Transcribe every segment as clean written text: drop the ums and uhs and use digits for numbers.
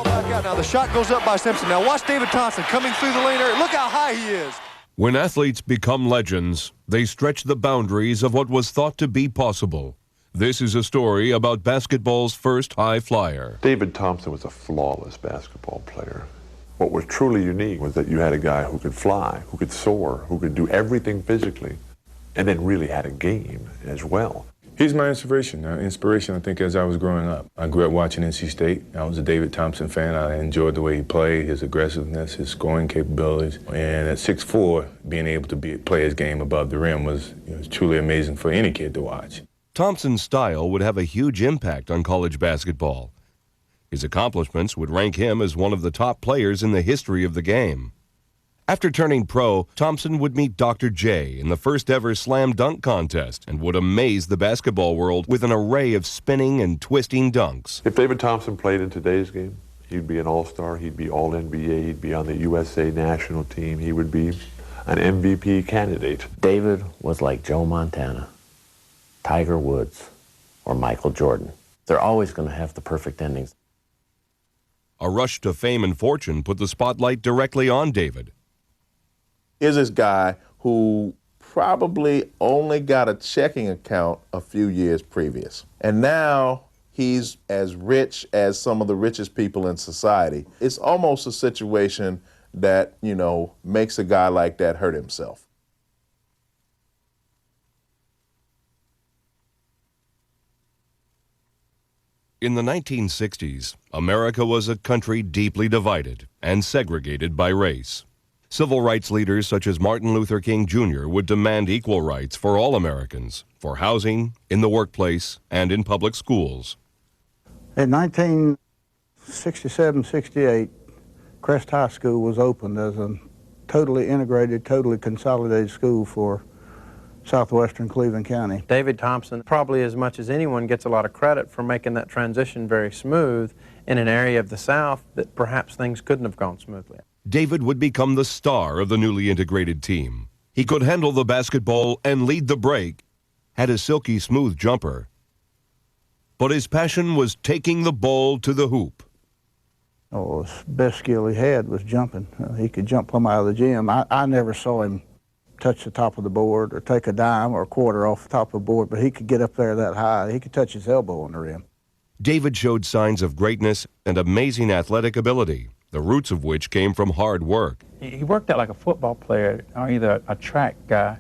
Now the shot goes up by Simpson. Now watch David Thompson coming through the lane area. Look how high he is. When athletes become legends, they stretch the boundaries of what was thought to be possible. This is a story about basketball's first high flyer. David Thompson was a flawless basketball player. What was truly unique was that you had a guy who could fly, who could soar, who could do everything physically, and then really had a game as well. He's my inspiration. I think, as I was growing up. I grew up watching NC State. I was a David Thompson fan. I enjoyed the way he played, his aggressiveness, his scoring capabilities. And at 6'4", being able to play his game above the rim was truly amazing for any kid to watch. Thompson's style would have a huge impact on college basketball. His accomplishments would rank him as one of the top players in the history of the game. After turning pro, Thompson would meet Dr. J in the first ever slam dunk contest and would amaze the basketball world with an array of spinning and twisting dunks. If David Thompson played in today's game, he'd be an all-star, he'd be all-NBA, he'd be on the USA national team, he would be an MVP candidate. David was like Joe Montana, Tiger Woods, or Michael Jordan. They're always going to have the perfect endings. A rush to fame and fortune put the spotlight directly on David. Here's this guy who probably only got a checking account a few years previous. And now he's as rich as some of the richest people in society. It's almost a situation that, makes a guy like that hurt himself. In the 1960s, America was a country deeply divided and segregated by race. Civil rights leaders such as Martin Luther King Jr. would demand equal rights for all Americans, for housing, in the workplace, and in public schools. In 1967-68, Crest High School was opened as a totally integrated, totally consolidated school for southwestern Cleveland County. David Thompson, probably as much as anyone, gets a lot of credit for making that transition very smooth in an area of the South that perhaps things couldn't have gone smoothly. David would become the star of the newly integrated team. He could handle the basketball and lead the break, had a silky smooth jumper. But his passion was taking the ball to the hoop. Oh, the best skill he had was jumping. He could jump plumb out of the gym. I never saw him touch the top of the board or take a dime or a quarter off the top of the board, but he could get up there that high. He could touch his elbow on the rim. David showed signs of greatness and amazing athletic ability, the roots of which came from hard work. He worked out like a football player or either a track guy.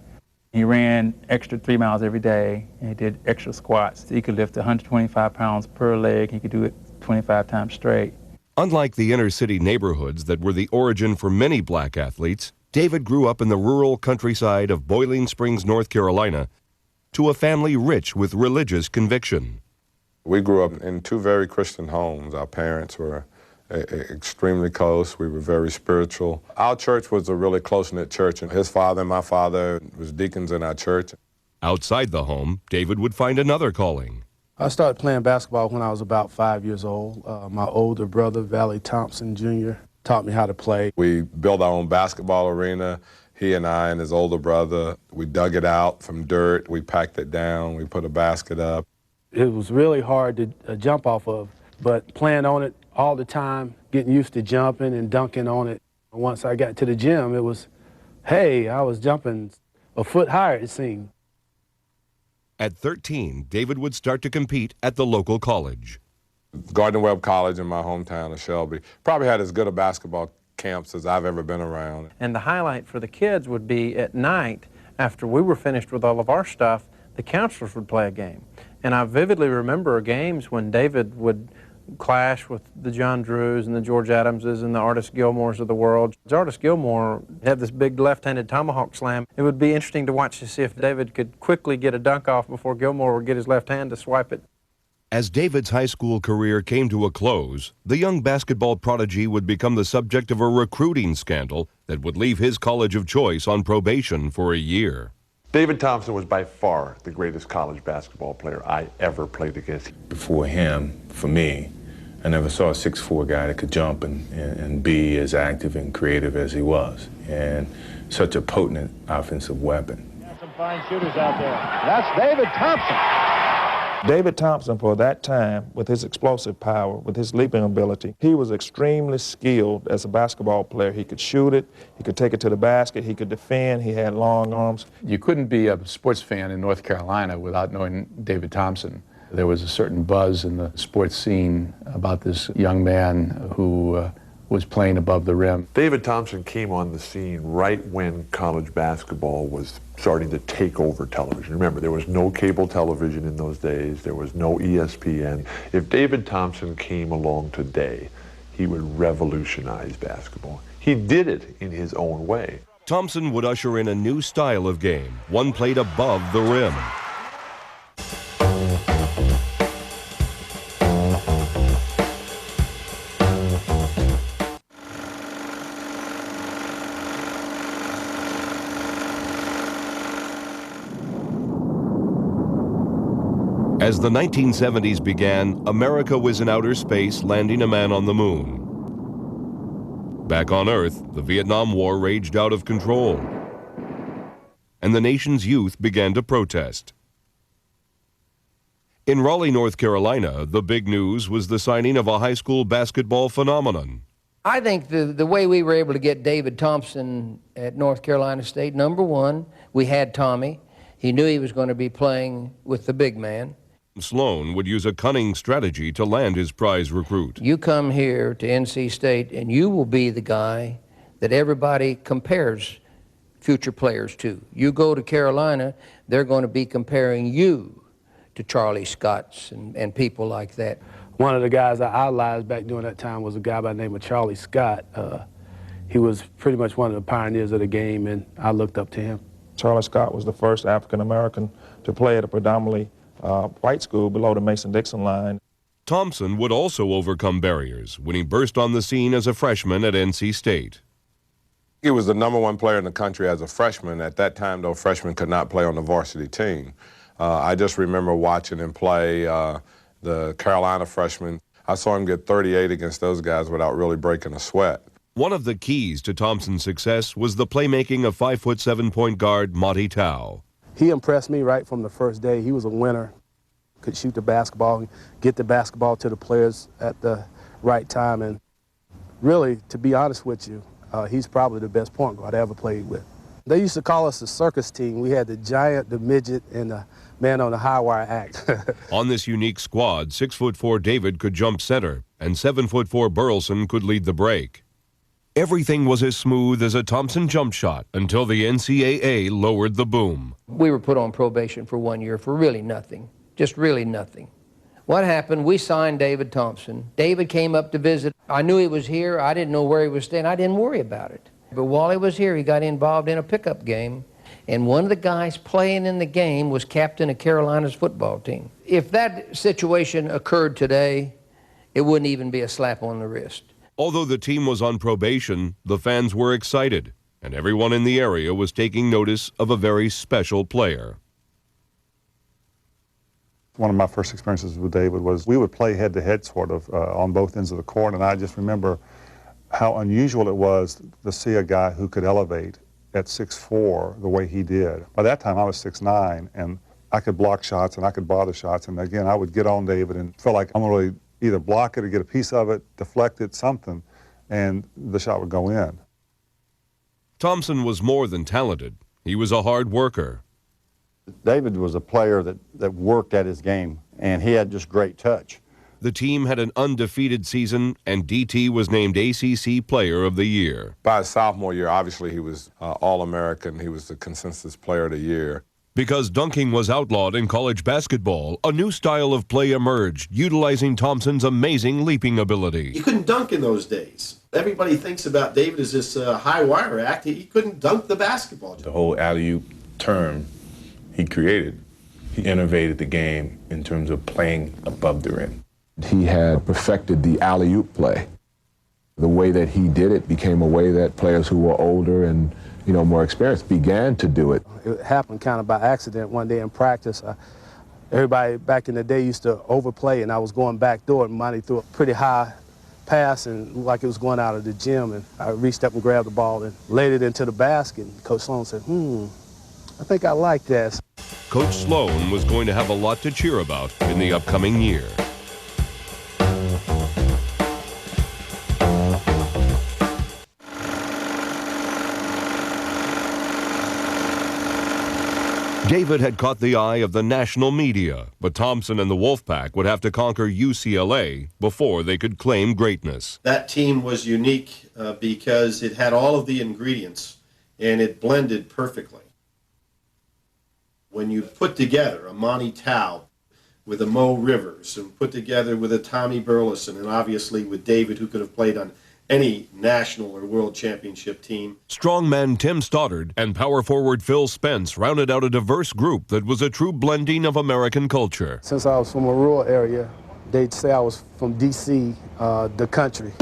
He ran extra 3 miles every day, and he did extra squats. He could lift 125 pounds per leg. He could do it 25 times straight. Unlike the inner city neighborhoods that were the origin for many black athletes, David grew up in the rural countryside of Boiling Springs, North Carolina, to a family rich with religious conviction. We grew up in two very Christian homes. Our parents were extremely close. We were very spiritual. Our church was a really close-knit church, and his father and my father was deacons in our church. Outside the home, David would find another calling. I started playing basketball when I was about 5 years old. My older brother, Valley Thompson Jr., taught me how to play. We built our own basketball arena. He and I and his older brother, we dug it out from dirt. We packed it down. We put a basket up. It was really hard to jump off of, but playing on it all the time, getting used to jumping and dunking on it. Once I got to the gym, it was, hey, I was jumping a foot higher, it seemed. At 13, David would start to compete at the local college. Gardner-Webb College in my hometown of Shelby probably had as good a basketball camps as I've ever been around. And the highlight for the kids would be at night, after we were finished with all of our stuff, the counselors would play a game. And I vividly remember games when David would clash with the John Drews and the George Adamses and the Artis Gilmores of the world. Artis Gilmore had this big left-handed tomahawk slam. It would be interesting to watch to see if David could quickly get a dunk off before Gilmore would get his left hand to swipe it. As David's high school career came to a close, the young basketball prodigy would become the subject of a recruiting scandal that would leave his college of choice on probation for a year. David Thompson was by far the greatest college basketball player I ever played against. Before him, for me, I never saw a 6'4" guy that could jump and be as active and creative as he was, and such a potent offensive weapon. Got some fine shooters out there. That's David Thompson. David Thompson, for that time, with his explosive power, with his leaping ability, he was extremely skilled as a basketball player. He could shoot it, he could take it to the basket, he could defend, he had long arms. You couldn't be a sports fan in North Carolina without knowing David Thompson. There was a certain buzz in the sports scene about this young man who was playing above the rim. David Thompson came on the scene right when college basketball was starting to take over television. Remember, there was no cable television in those days. There was no ESPN. If David Thompson came along today, he would revolutionize basketball. He did it in his own way. Thompson would usher in a new style of game, one played above the rim. As the 1970s began, America was in outer space, landing a man on the moon. Back on Earth, the Vietnam War raged out of control, and the nation's youth began to protest. In Raleigh, North Carolina, the big news was the signing of a high school basketball phenomenon. I think the way we were able to get David Thompson at North Carolina State, number one, we had Tommy. He knew he was going to be playing with the big man. Sloan would use a cunning strategy to land his prize recruit. You come here to NC State and you will be the guy that everybody compares future players to. You go to Carolina, they're going to be comparing you to Charlie Scotts and people like that. One of the guys I idolized back during that time was a guy by the name of Charlie Scott. He was pretty much one of the pioneers of the game, and I looked up to him. Charlie Scott was the first African-American to play at a predominantly white school below the Mason-Dixon line. Thompson would also overcome barriers when he burst on the scene as a freshman at NC State. He was the #1 player in the country as a freshman. At that time, though, freshmen could not play on the varsity team. I just remember watching him play the Carolina freshmen. I saw him get 38 against those guys without really breaking a sweat. One of the keys to Thompson's success was the playmaking of 5'7" point guard Monty Tao. He impressed me right from the first day. He was a winner, could shoot the basketball, get the basketball to the players at the right time. And really, to be honest with you, he's probably the best point guard I ever played with. They used to call us the circus team. We had the giant, the midget, and the man on the high wire act. On this unique squad, 6'4" David could jump center, and 7'4" Burleson could lead the break. Everything was as smooth as a Thompson jump shot until the NCAA lowered the boom. We were put on probation for 1 year for really nothing, just really nothing. What happened, we signed David Thompson. David came up to visit. I knew he was here. I didn't know where he was staying. I didn't worry about it. But while he was here, he got involved in a pickup game, and one of the guys playing in the game was captain of Carolina's football team. If that situation occurred today, it wouldn't even be a slap on the wrist. Although the team was on probation, the fans were excited, and everyone in the area was taking notice of a very special player. One of my first experiences with David was we would play head-to-head sort of on both ends of the court, and I just remember how unusual it was to see a guy who could elevate at 6'4" the way he did. By that time I was 6'9", and I could block shots and I could bother shots, and again I would get on David and feel like I'm really either block it or get a piece of it, deflect it, something, and the shot would go in. Thompson was more than talented. He was a hard worker. David was a player that worked at his game, and he had just great touch. The team had an undefeated season, and DT was named ACC Player of the Year. By his sophomore year, obviously he was All-American. He was the consensus Player of the Year. Because dunking was outlawed in college basketball, a new style of play emerged, utilizing Thompson's amazing leaping ability. You couldn't dunk in those days. Everybody thinks about David as this high wire act. He couldn't dunk the basketball. The whole alley-oop term he created, he innovated the game in terms of playing above the rim. He had perfected the alley-oop play. The way that he did it became a way that players who were older and more experienced began to do it. It happened kind of by accident one day in practice. Everybody back in the day used to overplay, and I was going back door, and Monty threw a pretty high pass and looked like it was going out of the gym, and I reached up and grabbed the ball and laid it into the basket. And Coach Sloan said, I think I like that. Coach Sloan was going to have a lot to cheer about in the upcoming year. David had caught the eye of the national media, but Thompson and the Wolfpack would have to conquer UCLA before they could claim greatness. That team was unique because it had all of the ingredients and it blended perfectly. When you put together a Monty Tao with a Mo Rivers and put together with a Tommy Burleson and obviously with David, who could have played on any national or world championship team. Strongman Tim Stoddard and power forward Phil Spence rounded out a diverse group that was a true blending of American culture. Since I was from a rural area, they'd say I was from D.C., the country.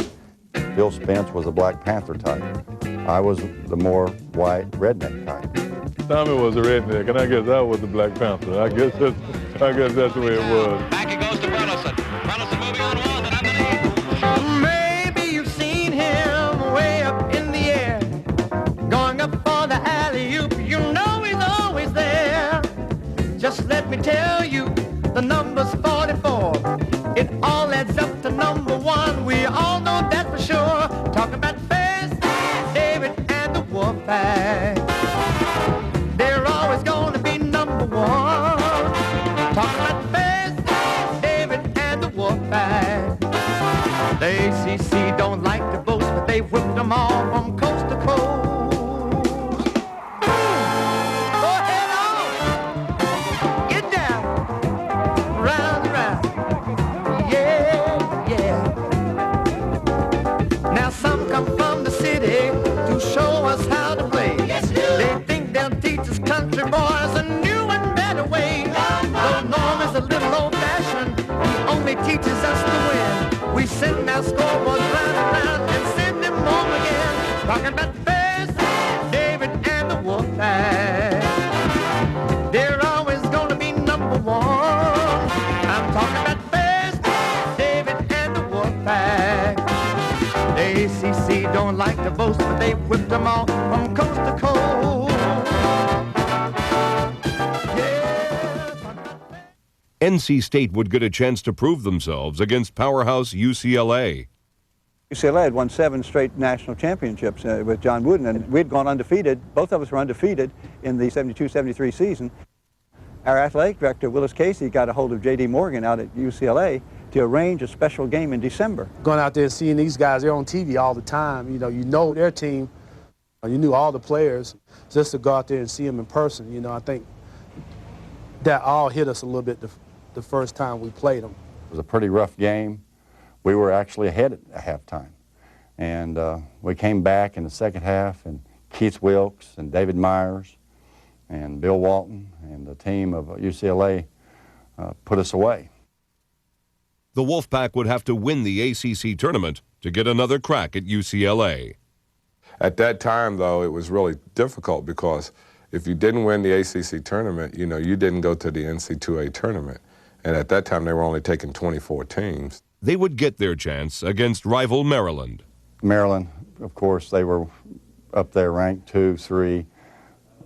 Phil Spence was a Black Panther type. I was the more white redneck type. Tommy was a redneck, and I guess I was the Black Panther. I guess that's the way it was. Back it goes to Burleson. Burleson moving on walls and underneath. Maybe you've seen him way up in the air, going up for the alley-oop. You know he's always there. Just let me tell you, the number's 44. It all adds up to number 1. We all know that for sure. Talking about Face, David, and the Wolfpack. They're always gonna be number 1. Talking about Face, David, and the Wolfpack. The ACC don't like to boast, but they whipped them all from coast to coast. Go ahead on, get down, round and round, yeah, yeah. Now some come from the city to show us how to play. Yes, they think they'll teach us country boys a new and better way. Though Norm is a little old-fashioned, he only teaches us to win. We send our scoreboards round and round and send them home again. Talking about Face, David, and the Wolfpack. They're always gonna be number 1. I'm talking about Face, David, and the Wolfpack. The ACC don't like to boast, but they whipped them all from coast to coast. NC State would get a chance to prove themselves against powerhouse UCLA. UCLA had won 7 straight national championships with John Wooden, and we'd gone undefeated. Both of us were undefeated in the 72-73 season. Our athletic director, Willis Casey, got a hold of J.D. Morgan out at UCLA to arrange a special game in December. Going out there and seeing these guys, they're on TV all the time. You know their team. You knew all the players. Just to go out there and see them in person, I think that all hit us a little bit the first time we played them. It was a pretty rough game. We were actually ahead at halftime. And we came back in the second half, and Keith Wilkes and David Myers and Bill Walton and the team of UCLA put us away. The Wolfpack would have to win the ACC tournament to get another crack at UCLA. At that time, though, it was really difficult because if you didn't win the ACC tournament, you didn't go to the NC2A tournament. And at that time, they were only taking 24 teams. They would get their chance against rival Maryland. Maryland, of course, they were up there ranked 2, 3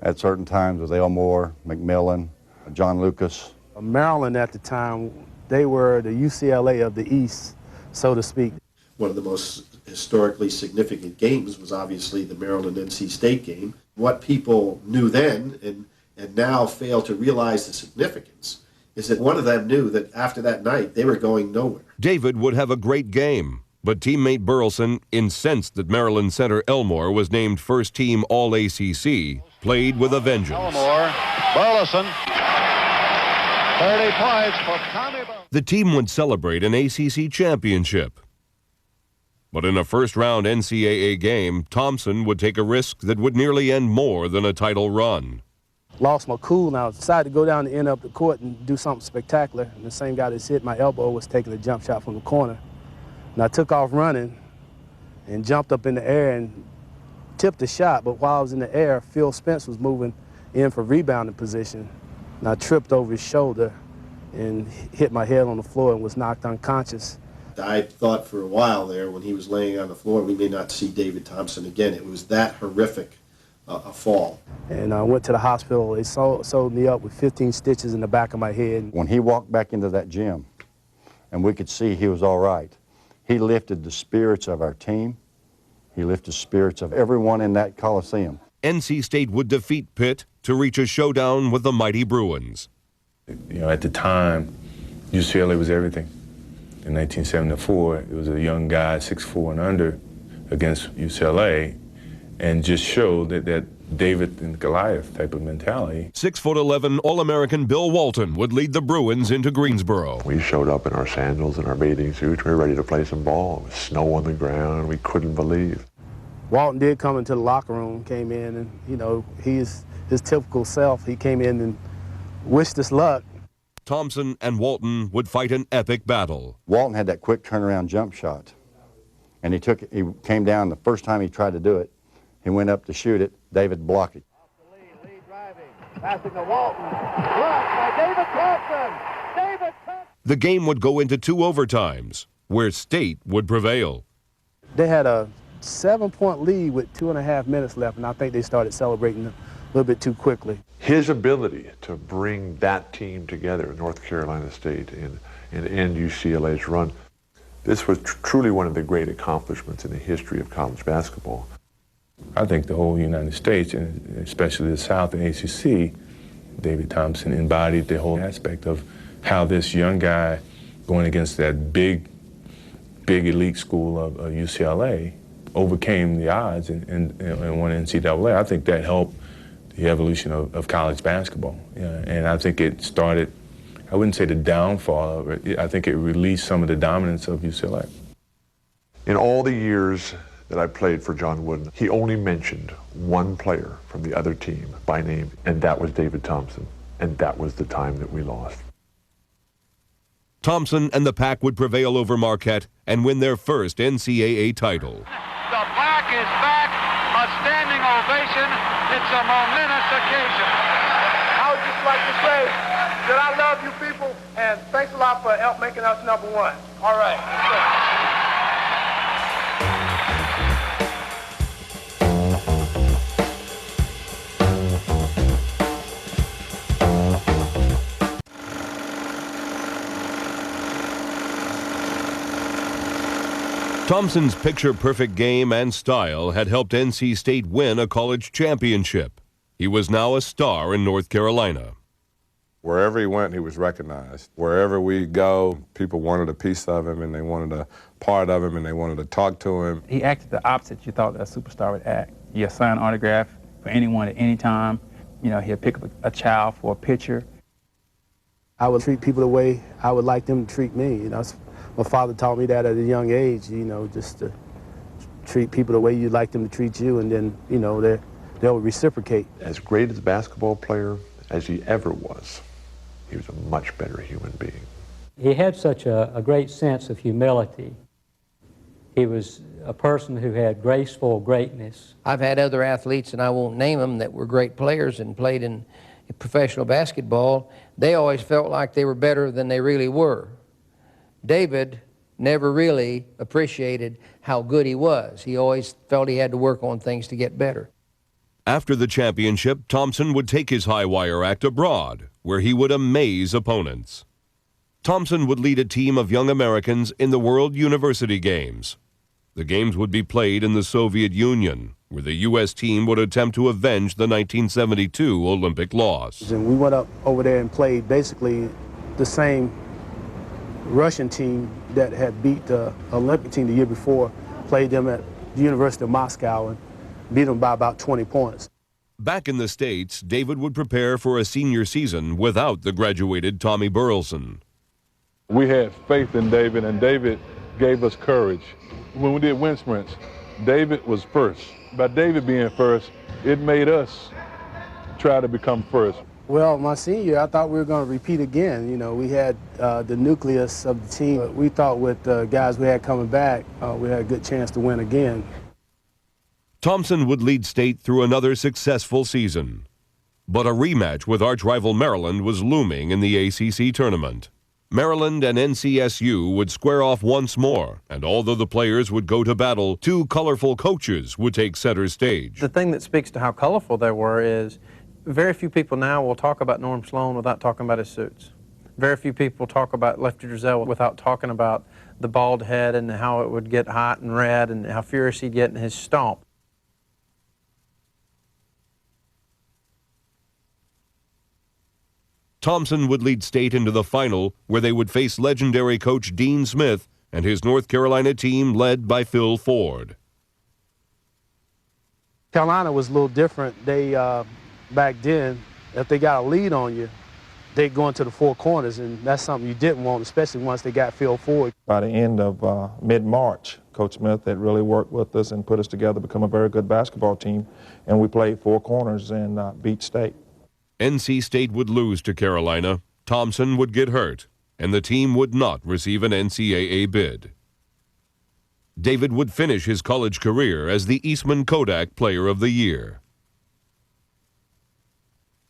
at certain times with Elmore, McMillan, John Lucas. Maryland at the time, they were the UCLA of the East, so to speak. One of the most historically significant games was obviously the Maryland-NC State game. What people knew then and now fail to realize the significance is that one of them knew that after that night, they were going nowhere. David would have a great game, but teammate Burleson, incensed that Maryland center Elmore was named first-team All-ACC, played with a vengeance. Elmore, Burleson, 30 points for Tommy Burleson. The team would celebrate an ACC championship. But in a first-round NCAA game, Thompson would take a risk that would nearly end more than a title run. Lost my cool, and I decided to go down the end of the court and do something spectacular. And the same guy that hit my elbow was taking a jump shot from the corner. And I took off running and jumped up in the air and tipped the shot. But while I was in the air, Phil Spence was moving in for rebounding position. And I tripped over his shoulder and hit my head on the floor and was knocked unconscious. I thought for a while there when he was laying on the floor, we may not see David Thompson again. It was that horrific a fall. And I went to the hospital. They sewed me up with 15 stitches in the back of my head. When he walked back into that gym and we could see he was all right, he lifted the spirits of our team. He lifted the spirits of everyone in that Coliseum. NC State would defeat Pitt to reach a showdown with the mighty Bruins. You know, at the time, UCLA was everything. In 1974, it was a young guy, 6'4" and under, against UCLA, and just showed that David and Goliath type of mentality. 6'11" All-American Bill Walton would lead the Bruins into Greensboro. We showed up in our sandals and our bathing suits. We were ready to play some ball. It was snow on the ground. We couldn't believe. Walton did come into the locker room, came in, and, you know, he's his typical self. He came in and wished us luck. Thompson and Walton would fight an epic battle. Walton had that quick turnaround jump shot, and he came down the first time he tried to do it. He went up to shoot it. David blocked it. Lee driving, passing to Walton. Blocked by David Thompson. David Thompson. The game would go into 2 overtimes, where State would prevail. They had a 7-point lead with 2.5 minutes left, and I think they started celebrating a little bit too quickly. His ability to bring that team together, North Carolina State, and end UCLA's run, this was truly one of the great accomplishments in the history of college basketball. I think the whole United States, and especially the South and ACC, David Thompson embodied the whole aspect of how this young guy going against that big elite school of UCLA overcame the odds and won NCAA. I think that helped the evolution of college basketball. And I think it started, I wouldn't say the downfall of it, I think it released some of the dominance of UCLA. In all the years that I played for John Wooden, he only mentioned one player from the other team by name, and that was David Thompson. And that was the time that we lost. Thompson and the Pack would prevail over Marquette and win their first NCAA title. The Pack is back. A standing ovation. It's a momentous occasion. I would just like to say that I love you people, and thanks a lot for help making us #1. All right. Thompson's picture-perfect game and style had helped NC State win a college championship. He was now a star in North Carolina. Wherever he went, he was recognized. Wherever we go, people wanted a piece of him, and they wanted a part of him, and they wanted to talk to him. He acted the opposite you thought a superstar would act. He'd sign an autograph for anyone at any time. You know, he'd pick up a child for a picture. I would treat people the way I would like them to treat me. You know, my father taught me that at a young age, you know, just to treat people the way you'd like them to treat you, and then, you know, they'll reciprocate. As great as a basketball player as he ever was, he was a much better human being. He had such a great sense of humility. He was a person who had graceful greatness. I've had other athletes, and I won't name them, that were great players and played in professional basketball. They always felt like they were better than they really were. David never really appreciated how good he was. He always felt he had to work on things to get better. After the championship, Thompson would take his high-wire act abroad, where he would amaze opponents. Thompson would lead a team of young Americans in the World University Games. The games would be played in the Soviet Union, where the U.S. team would attempt to avenge the 1972 Olympic loss. And we went up over there and played basically the same Russian team that had beat the Olympic team the year before, played them at the University of Moscow and beat them by about 20 points. Back in the States, David would prepare for a senior season without the graduated Tommy Burleson. We had faith in David, and David gave us courage. When we did wind sprints, David was first. By David being first, it made us try to become first. Well, my senior year, I thought we were going to repeat again. You know, we had the nucleus of the team. We thought with the guys we had coming back, we had a good chance to win again. Thompson would lead State through another successful season. But a rematch with arch-rival Maryland was looming in the ACC tournament. Maryland and NCSU would square off once more, and although the players would go to battle, two colorful coaches would take center stage. The thing that speaks to how colorful they were is very few people now will talk about Norm Sloan without talking about his suits. Very few people talk about Lefty Driesell without talking about the bald head and how it would get hot and red and how furious he'd get in his stomp. Thompson would lead State into the final, where they would face legendary coach Dean Smith and his North Carolina team led by Phil Ford. Carolina was a little different. They, back then, if they got a lead on you, they'd go into the four corners, and that's something you didn't want, especially once they got Phil Ford. By the end of mid-March, Coach Smith had really worked with us and put us together to become a very good basketball team, and we played four corners and beat State. NC State would lose to Carolina, Thompson would get hurt, and the team would not receive an NCAA bid. David would finish his college career as the Eastman Kodak Player of the Year.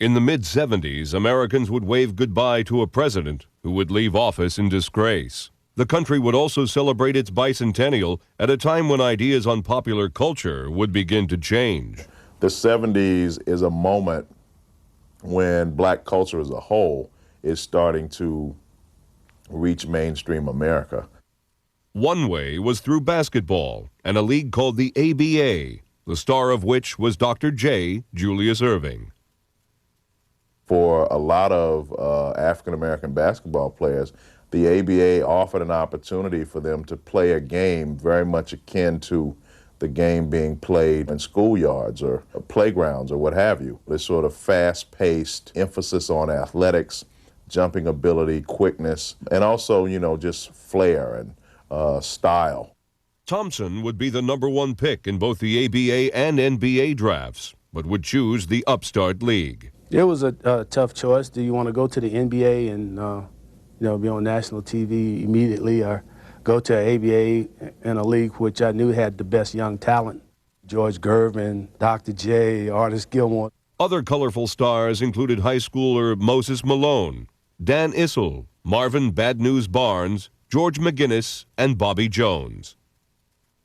In the mid-'70s, Americans would wave goodbye to a president who would leave office in disgrace. The country would also celebrate its bicentennial at a time when ideas on popular culture would begin to change. The 70s is a moment when black culture as a whole is starting to reach mainstream America. One way was through basketball and a league called the ABA, the star of which was Dr. J. Julius Erving. For a lot of African-American basketball players, the ABA offered an opportunity for them to play a game very much akin to the game being played in schoolyards or playgrounds or what have you. This sort of fast-paced emphasis on athletics, jumping ability, quickness, and also, just flair and style. Thompson would be the #1 pick in both the ABA and NBA drafts, but would choose the upstart league. It was a tough choice. Do you want to go to the NBA and be on national TV immediately, or go to ABA in a league which I knew had the best young talent? George Gervin, Dr. J, Artis Gilmore. Other colorful stars included high schooler Moses Malone, Dan Issel, Marvin Bad News Barnes, George McGinnis, and Bobby Jones.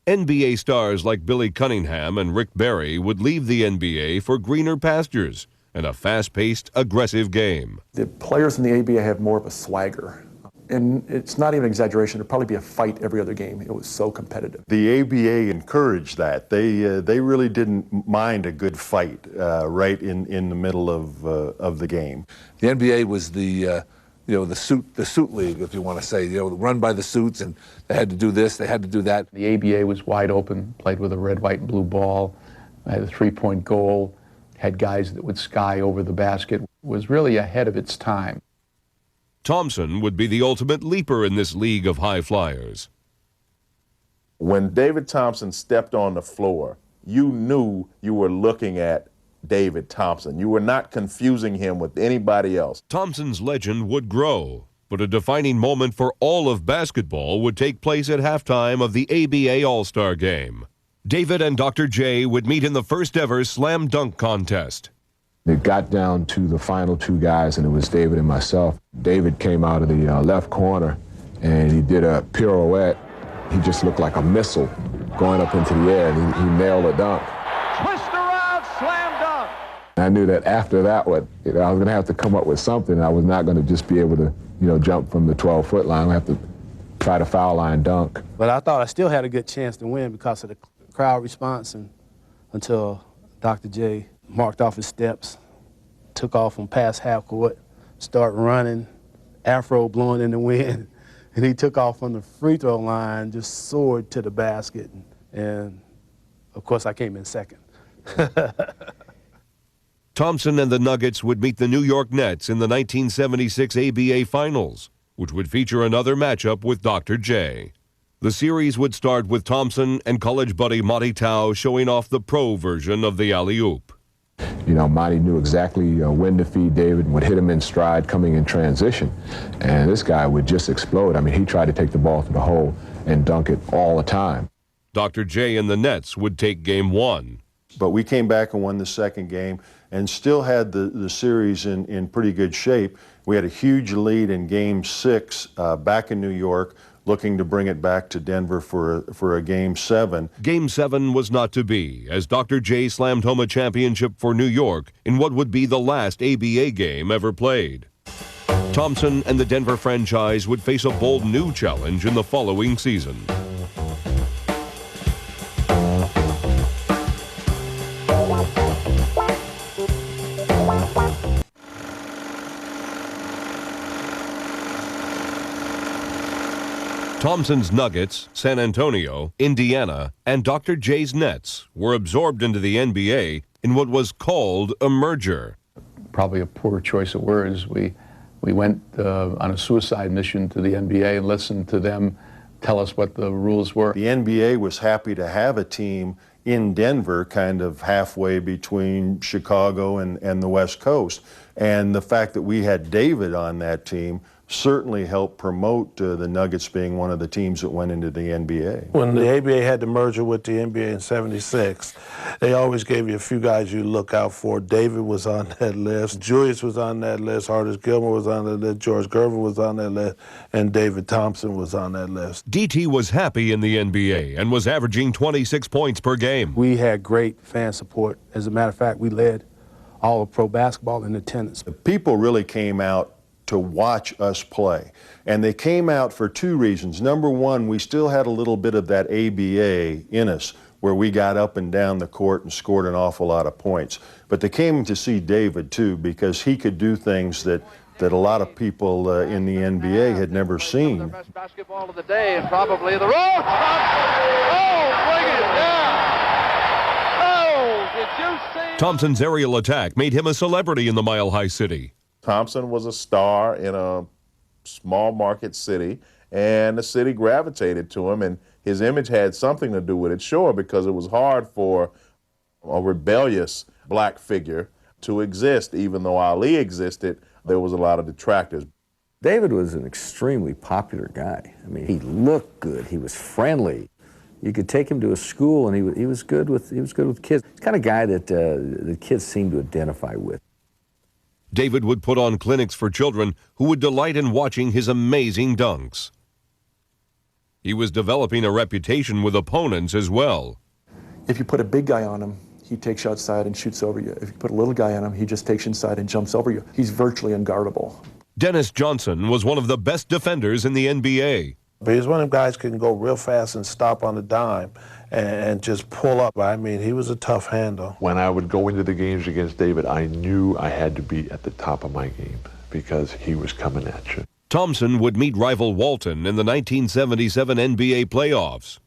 NBA stars like Billy Cunningham and Rick Barry would leave the NBA for greener pastures and a fast-paced, aggressive game. The players in the ABA have more of a swagger. And it's not even an exaggeration. There'd probably be a fight every other game. It was so competitive. The ABA encouraged that. They really didn't mind a good fight right in the middle of the game. The NBA was the suit league, if you want to say, run by the suits, and they had to do this, they had to do that. The ABA was wide open, played with a red, white, and blue ball, had a three-point goal, had guys that would sky over the basket, was really ahead of its time. Thompson would be the ultimate leaper in this league of high flyers. When David Thompson stepped on the floor, you knew you were looking at David Thompson. You were not confusing him with anybody else. Thompson's legend would grow, but a defining moment for all of basketball would take place at halftime of the ABA All-Star Game. David and Dr. J would meet in the first ever slam dunk contest. It got down to the final two guys, and it was David and myself. David came out of the left corner, and he did a pirouette. He just looked like a missile going up into the air, and he nailed a dunk. Twist around, slam dunk. I knew that after that, I was going to have to come up with something. I was not going to just be able to, jump from the 12-foot line. I have to try to foul line dunk. But I thought I still had a good chance to win because of the crowd response, and until Dr. J marked off his steps, took off from past half court, started running, afro blowing in the wind, and he took off from the free throw line, just soared to the basket, and of course I came in second. Thompson and the Nuggets would meet the New York Nets in the 1976 ABA Finals, which would feature another matchup with Dr. J. The series would start with Thompson and college buddy Monty Tao showing off the pro version of the alley-oop. Monty knew exactly when to feed David and would hit him in stride coming in transition. And this guy would just explode. I mean, he tried to take the ball to the hole and dunk it all the time. Dr. J and the Nets would take game one. But we came back and won the second game and still had the series in pretty good shape. We had a huge lead in Game 6 back in New York, looking to bring it back to Denver for a Game 7. Game 7 was not to be, as Dr. J slammed home a championship for New York in what would be the last ABA game ever played. Thompson and the Denver franchise would face a bold new challenge in the following season. Thompson's Nuggets, San Antonio, Indiana, and Dr. J's Nets were absorbed into the NBA in what was called a merger. Probably a poor choice of words. We went on a suicide mission to the NBA and listened to them tell us what the rules were. The NBA was happy to have a team in Denver, kind of halfway between Chicago and the West Coast. And the fact that we had David on that team certainly helped promote the Nuggets being one of the teams that went into the NBA. When the ABA had the merger with the NBA in '76, they always gave you a few guys you look out for. David was on that list, Julius was on that list, Artis Gilmore was on that list, George Gervin was on that list, and David Thompson was on that list. DT was happy in the NBA and was averaging 26 points per game. We had great fan support. As a matter of fact, we led all of pro basketball in attendance. People really came out to watch us play. And they came out for two reasons. Number one, we still had a little bit of that ABA in us, where we got up and down the court and scored an awful lot of points. But they came to see David, too, because he could do things that a lot of people in the NBA had never seen. The best basketball of the day and probably the road. Oh, bring it down. Oh, did you see? Thompson's aerial attack made him a celebrity in the Mile High City. Thompson was a star in a small market city, and the city gravitated to him, and his image had something to do with it, sure, because it was hard for a rebellious black figure to exist. Even though Ali existed, there was a lot of detractors. David was an extremely popular guy. I mean, he looked good, he was friendly. You could take him to a school, and he was good with kids. He's the kind of guy that the kids seem to identify with. David would put on clinics for children who would delight in watching his amazing dunks. He was developing a reputation with opponents as well. If you put a big guy on him, he takes you outside and shoots over you. If you put a little guy on him, he just takes you inside and jumps over you. He's virtually unguardable. Dennis Johnson was one of the best defenders in the NBA. But he's one of them guys who can go real fast and stop on a dime and just pull up. I mean, he was a tough handle. When I would go into the games against David, I knew I had to be at the top of my game because he was coming at you. Thompson would meet rival Walton in the 1977 NBA playoffs.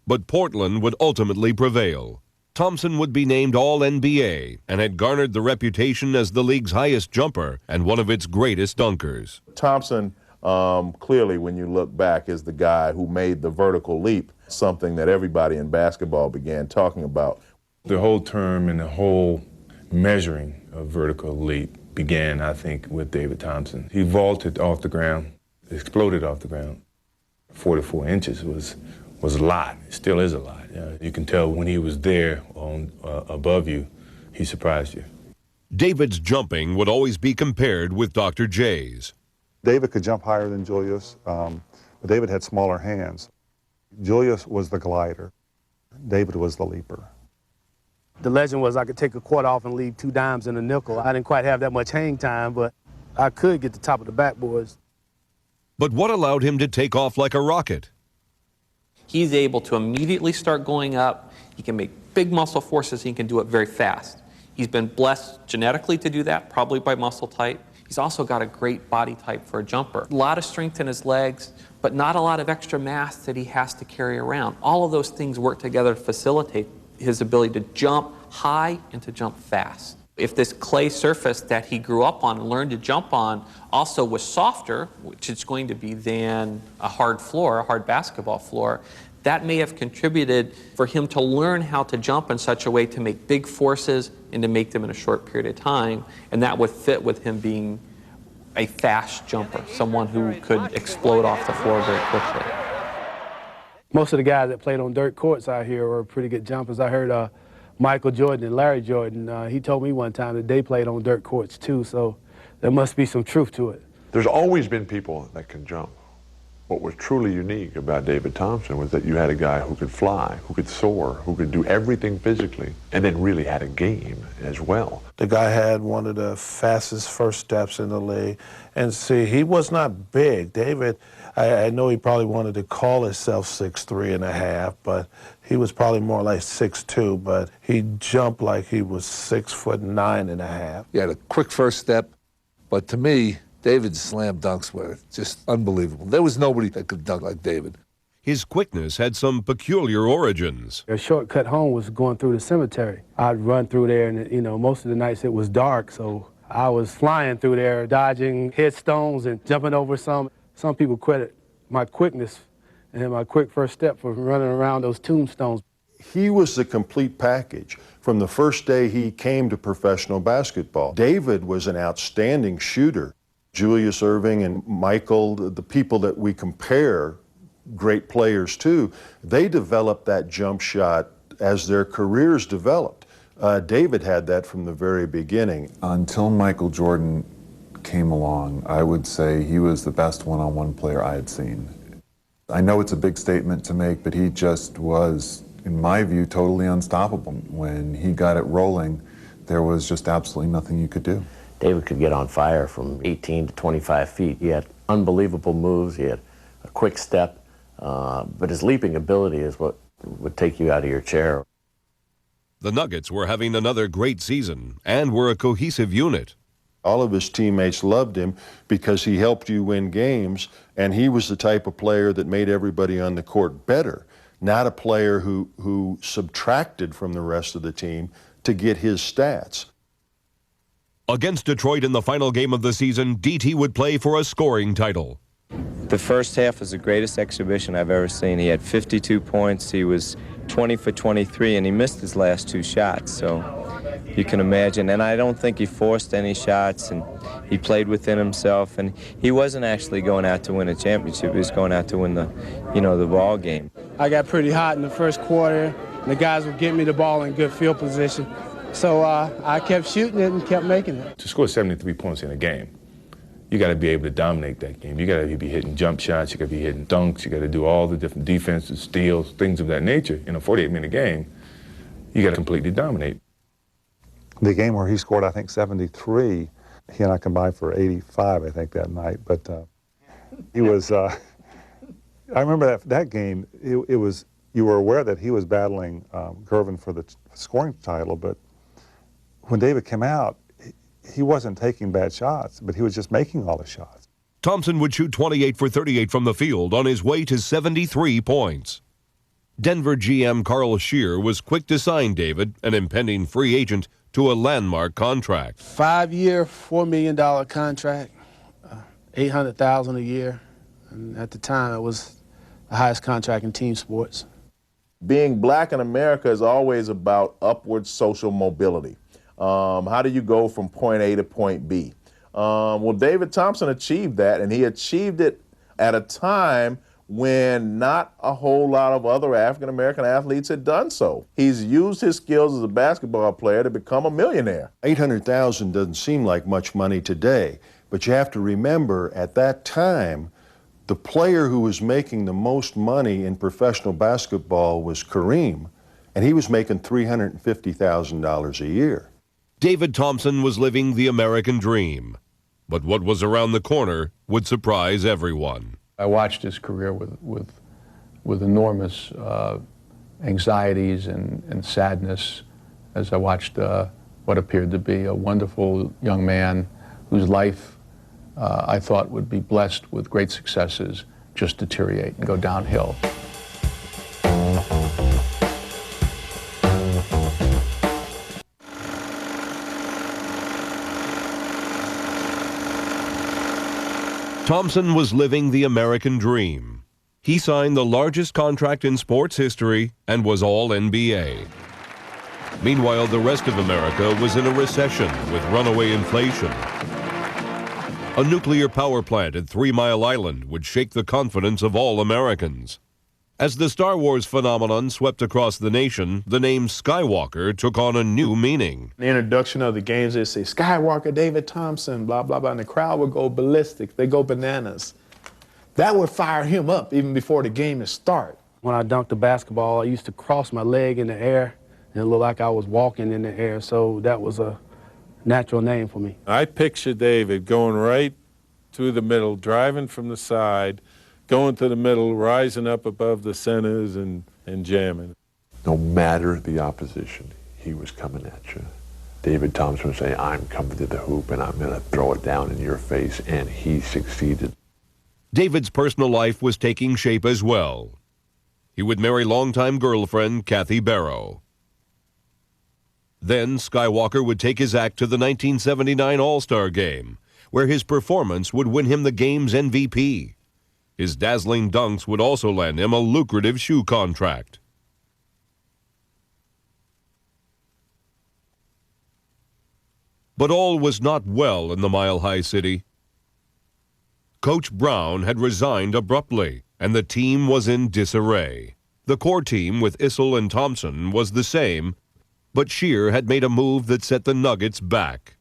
But Portland would ultimately prevail. Thompson would be named All-NBA and had garnered the reputation as the league's highest jumper and one of its greatest dunkers. Thompson, clearly, when you look back, is the guy who made the vertical leap, something that everybody in basketball began talking about. The whole term and the whole measuring of vertical leap began, I think, with David Thompson. He vaulted off the ground, exploded off the ground. 44 inches was a lot. It still is a lot. You can tell when he was there above you, he surprised you. David's jumping would always be compared with Dr. J's. David could jump higher than Julius, but David had smaller hands. Julius was the glider. David was the leaper. The legend was I could take a quarter off and leave 2 dimes and a nickel. I didn't quite have that much hang time, but I could get the top of the backboards. But what allowed him to take off like a rocket? He's able to immediately start going up. He can make big muscle forces. He can do it very fast. He's been blessed genetically to do that, probably by muscle type. He's also got a great body type for a jumper. A lot of strength in his legs, but not a lot of extra mass that he has to carry around. All of those things work together to facilitate his ability to jump high and to jump fast. If this clay surface that he grew up on and learned to jump on also was softer, which it's going to be than a hard floor, a hard basketball floor, that may have contributed for him to learn how to jump in such a way to make big forces and to make them in a short period of time. And that would fit with him being a fast jumper, someone who could explode off the floor very quickly. Most of the guys that played on dirt courts out here were pretty good jumpers. I heard Michael Jordan and Larry Jordan. He told me one time that they played on dirt courts too, so there must be some truth to it. There's always been people that can jump. What was truly unique about David Thompson was that you had a guy who could fly, who could soar, who could do everything physically, and then really had a game as well. The guy had one of the fastest first steps in the league. And see, he was not big. David, I know he probably wanted to call himself 6'3.5", but he was probably more like 6'2", but he jumped like he was 6'9.5". He had a quick first step, but to me, David's slam dunks were just unbelievable. There was nobody that could dunk like David. His quickness had some peculiar origins. A shortcut home was going through the cemetery. I'd run through there, and most of the nights it was dark, so I was flying through there, dodging headstones and jumping over some. Some people credit my quickness and my quick first step for running around those tombstones. He was the complete package from the first day he came to professional basketball. David was an outstanding shooter. Julius Erving and Michael, the people that we compare great players to, they developed that jump shot as their careers developed. David had that from the very beginning. Until Michael Jordan came along, I would say he was the best one-on-one player I had seen. I know it's a big statement to make, but he just was, in my view, totally unstoppable. When he got it rolling, there was just absolutely nothing you could do. David could get on fire from 18 to 25 feet. He had unbelievable moves. He had a quick step, but his leaping ability is what would take you out of your chair. The Nuggets were having another great season and were a cohesive unit. All of his teammates loved him because he helped you win games, and he was the type of player that made everybody on the court better, not a player who subtracted from the rest of the team to get his stats. Against Detroit in the final game of the season, DT would play for a scoring title. The first half was the greatest exhibition I've ever seen. He had 52 points, he was 20 for 23, and he missed his last 2 shots, so you can imagine. And I don't think he forced any shots, and he played within himself, and he wasn't actually going out to win a championship. He was going out to win the ball game. I got pretty hot in the first quarter, and the guys would get me the ball in good field position. So I kept shooting it and kept making it. To score 73 points in a game, you got to be able to dominate that game. You got to be hitting jump shots, you got to be hitting dunks, you got to do all the different defenses, steals, things of that nature. In a 48-minute game, you got to completely dominate. The game where he scored, I think, 73, he and I combined for 85, I think, that night. But he was, I remember that game, it was, you were aware that he was battling Gervin for the scoring title, but when David came out, he wasn't taking bad shots, but he was just making all the shots. Thompson would shoot 28 for 38 from the field on his way to 73 points. Denver GM Carl Scheer was quick to sign David, an impending free agent, to a landmark contract. 5-year, $4 million contract, $800,000 a year. And at the time, it was the highest contract in team sports. Being black in America is always about upward social mobility. How do you go from point A to point B? Well, David Thompson achieved that, and he achieved it at a time when not a whole lot of other African-American athletes had done so. He's used his skills as a basketball player to become a millionaire. $800,000 doesn't seem like much money today, but you have to remember at that time, the player who was making the most money in professional basketball was Kareem, and he was making $350,000 a year. David Thompson was living the American dream, but what was around the corner would surprise everyone. I watched his career with enormous anxieties and sadness as I watched what appeared to be a wonderful young man whose life I thought would be blessed with great successes just deteriorate and go downhill. Thompson was living the American dream. He signed the largest contract in sports history and was all NBA. Meanwhile, the rest of America was in a recession with runaway inflation. A nuclear power plant at 3 Mile Island would shake the confidence of all Americans. As the Star Wars phenomenon swept across the nation, the name Skywalker took on a new meaning. The introduction of the games, they say, Skywalker, David Thompson, blah, blah, blah, and the crowd would go ballistic. They go bananas. That would fire him up even before the game is start. When I dunked the basketball, I used to cross my leg in the air, and it looked like I was walking in the air, so that was a natural name for me. I picture David going right through the middle, driving from the side, going to the middle, rising up above the centers and jamming. No matter the opposition, he was coming at you. David Thompson would say, I'm coming to the hoop and I'm going to throw it down in your face, and he succeeded. David's personal life was taking shape as well. He would marry longtime girlfriend Kathy Barrow. Then Skywalker would take his act to the 1979 All-Star Game, where his performance would win him the game's MVP. His dazzling dunks would also land him a lucrative shoe contract. But all was not well in the Mile High City. Coach Brown had resigned abruptly, and the team was in disarray. The core team with Issel and Thompson was the same, but Shear had made a move that set the Nuggets back.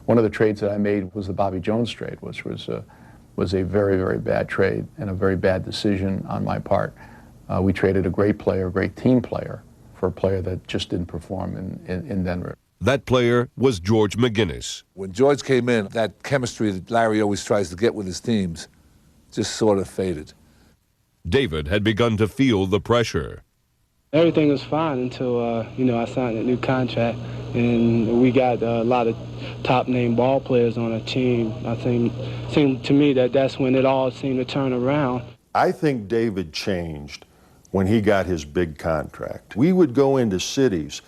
One of the trades that I made was the Bobby Jones trade, which was a very, very bad trade and a very bad decision on my part. We traded a great player, a great team player, for a player that just didn't perform in Denver. That player was George McGinnis. When George came in, that chemistry that Larry always tries to get with his teams just sort of faded. David had begun to feel the pressure. Everything was fine until, I signed a new contract, and we got a lot of top-name ball players on our team. I think seemed to me that's when it all seemed to turn around. I think David changed when he got his big contract. We would go into cities,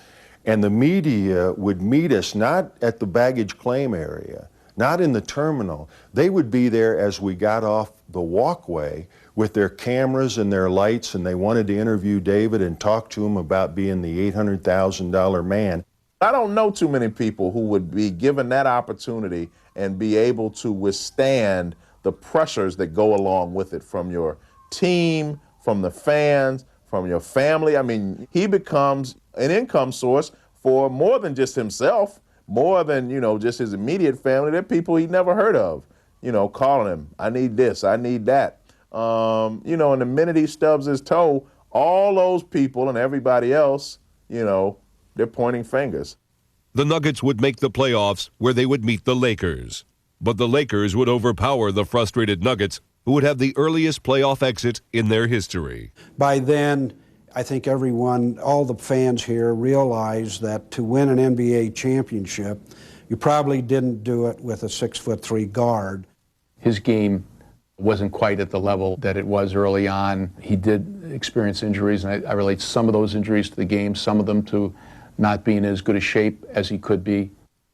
and the media would meet us not at the baggage claim area, not in the terminal. They would be there as we got off the walkway with their cameras and their lights, and they wanted to interview David and talk to him about being the $800,000 man. I don't know too many people who would be given that opportunity and be able to withstand the pressures that go along with it from your team, from the fans, from your family. I mean, he becomes an income source for more than just himself, more than, just his immediate family. There are people he never heard of, calling him, I need this, I need that. And the minute he stubs his toe, all those people and everybody else, they're pointing fingers. The Nuggets would make the playoffs where they would meet the Lakers. But the Lakers would overpower the frustrated Nuggets, who would have the earliest playoff exit in their history. By then, I think everyone, all the fans here, realized that to win an NBA championship, you probably didn't do it with a 6'3" guard. His game wasn't quite at the level that it was early on. He did experience injuries, and I relate some of those injuries to the game, some of them to not being in as good a shape as he could be.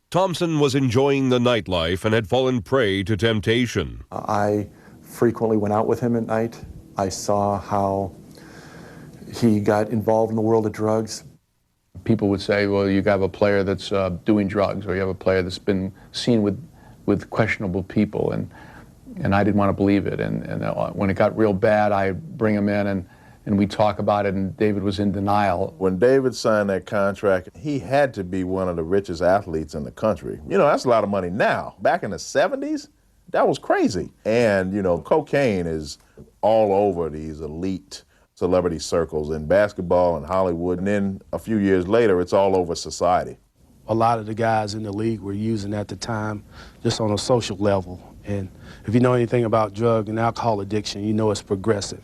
Thompson was enjoying the nightlife and had fallen prey to temptation. I frequently went out with him at night. I saw how he got involved in the world of drugs. People would say, well, you have a player that's doing drugs, or you have a player that's been seen with questionable people, and I didn't want to believe it. And when it got real bad, I bring him in and we talk about it, and David was in denial. When David signed that contract, he had to be one of the richest athletes in the country. That's a lot of money now. Back in the 70s, that was crazy. And, cocaine is all over these elite celebrity circles in basketball and Hollywood. And then a few years later, it's all over society. A lot of the guys in the league were using at the time just on a social level. And if you know anything about drug and alcohol addiction, you know it's progressive.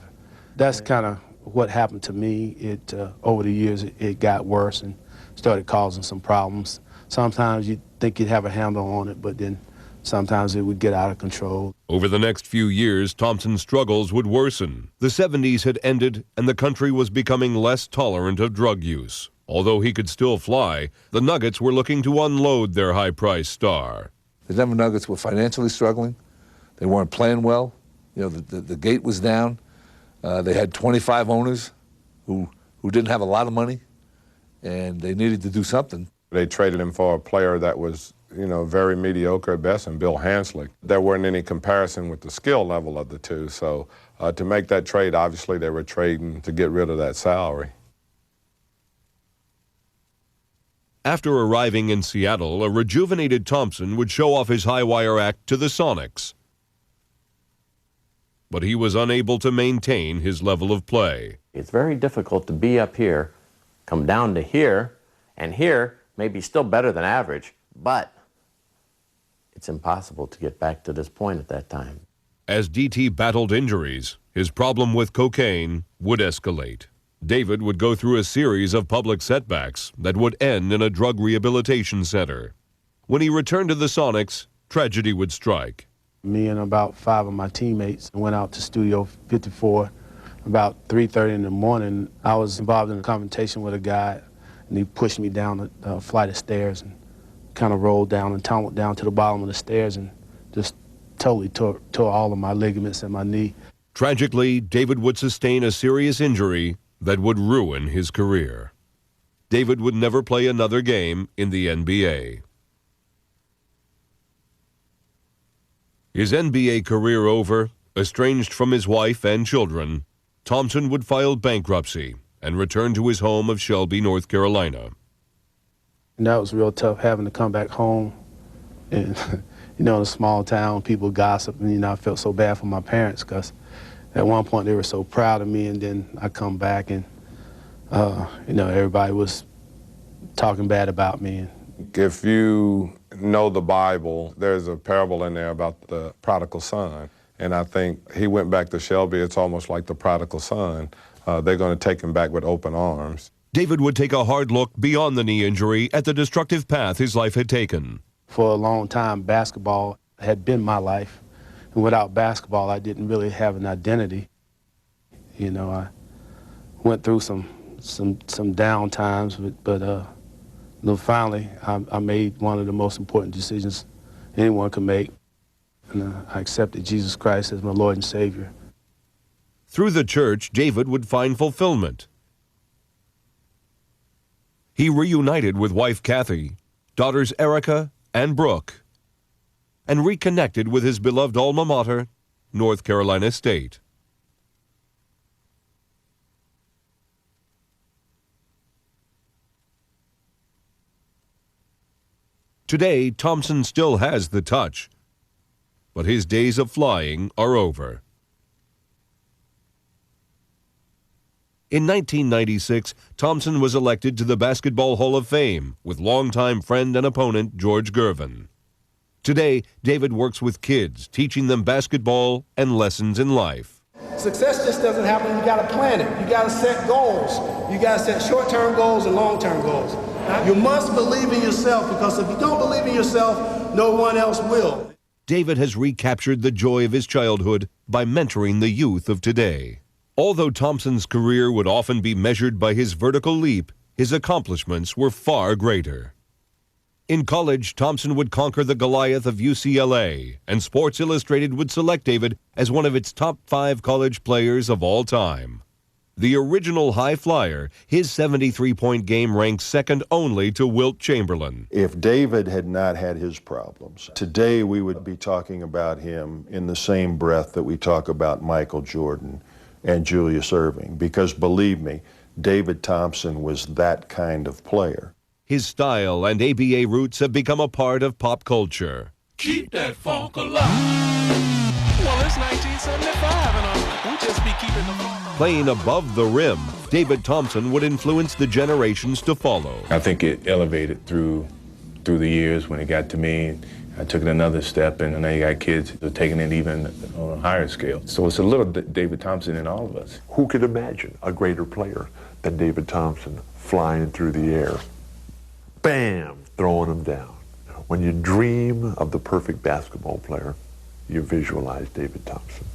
That's kind of what happened to me. Over the years, it got worse and started causing some problems. Sometimes you think you'd have a handle on it, but then sometimes it would get out of control. Over the next few years, Thompson's struggles would worsen. The 70s had ended, and the country was becoming less tolerant of drug use. Although he could still fly, the Nuggets were looking to unload their high-priced star. The Denver Nuggets were financially struggling. They weren't playing well. The gate was down. They had 25 owners who didn't have a lot of money, and they needed to do something. They traded him for a player that was very mediocre at best, and Bill Hanslick. There weren't any comparison with the skill level of the two, so to make that trade, obviously they were trading to get rid of that salary. After arriving in Seattle, a rejuvenated Thompson would show off his high-wire act to the Sonics. But he was unable to maintain his level of play. It's very difficult to be up here, come down to here, and here may be still better than average, but it's impossible to get back to this point at that time. As DT battled injuries, his problem with cocaine would escalate. David would go through a series of public setbacks that would end in a drug rehabilitation center. When he returned to the Sonics, tragedy would strike. Me and about 5 of my teammates went out to Studio 54. About 3:30 in the morning, I was involved in a confrontation with a guy, and he pushed me down a flight of stairs and kind of rolled down and tumbled down to the bottom of the stairs and just totally tore all of my ligaments in my knee. Tragically, David would sustain a serious injury that would ruin his career. David would never play another game in the NBA. His NBA career over, estranged from his wife and children, Thompson would file bankruptcy and return to his home of Shelby, North Carolina. And that was real tough, having to come back home. And, in a small town, people gossip, and, I felt so bad for my parents because at one point they were so proud of me, and then I come back and, everybody was talking bad about me. If you know the Bible, there's a parable in there about the prodigal son. And I think he went back to Shelby. It's almost like the prodigal son. They're going to take him back with open arms. David would take a hard look beyond the knee injury at the destructive path his life had taken. For a long time, basketball had been my life. And without basketball, I didn't really have an identity. I went through some down times, but finally, I made one of the most important decisions anyone could make. And I accepted Jesus Christ as my Lord and Savior. Through the church, David would find fulfillment. He reunited with wife Kathy, daughters Erica and Brooke, and reconnected with his beloved alma mater, North Carolina State. Today, Thompson still has the touch, but his days of flying are over. In 1996, Thompson was elected to the Basketball Hall of Fame with longtime friend and opponent George Gervin. Today, David works with kids, teaching them basketball and lessons in life. Success just doesn't happen. You got to plan it. You got to set goals. You got to set short-term goals and long-term goals. You must believe in yourself, because if you don't believe in yourself, no one else will. David has recaptured the joy of his childhood by mentoring the youth of today. Although Thompson's career would often be measured by his vertical leap, his accomplishments were far greater. In college, Thompson would conquer the Goliath of UCLA, and Sports Illustrated would select David as one of its top 5 college players of all time. The original high flyer, his 73-point game ranks second only to Wilt Chamberlain. If David had not had his problems, today we would be talking about him in the same breath that we talk about Michael Jordan and Julius Erving, because believe me, David Thompson was that kind of player. His style and ABA roots have become a part of pop culture. Keep that funk alive. Well, it's 1975, and we just be keeping the funk. Playing above the rim, David Thompson would influence the generations to follow. I think it elevated through the years. When it got to me, I took it another step, and now you got kids who are taking it even on a higher scale. So it's a little David Thompson in all of us. Who could imagine a greater player than David Thompson flying through the air? Bam! Throwing them down. When you dream of the perfect basketball player, you visualize David Thompson.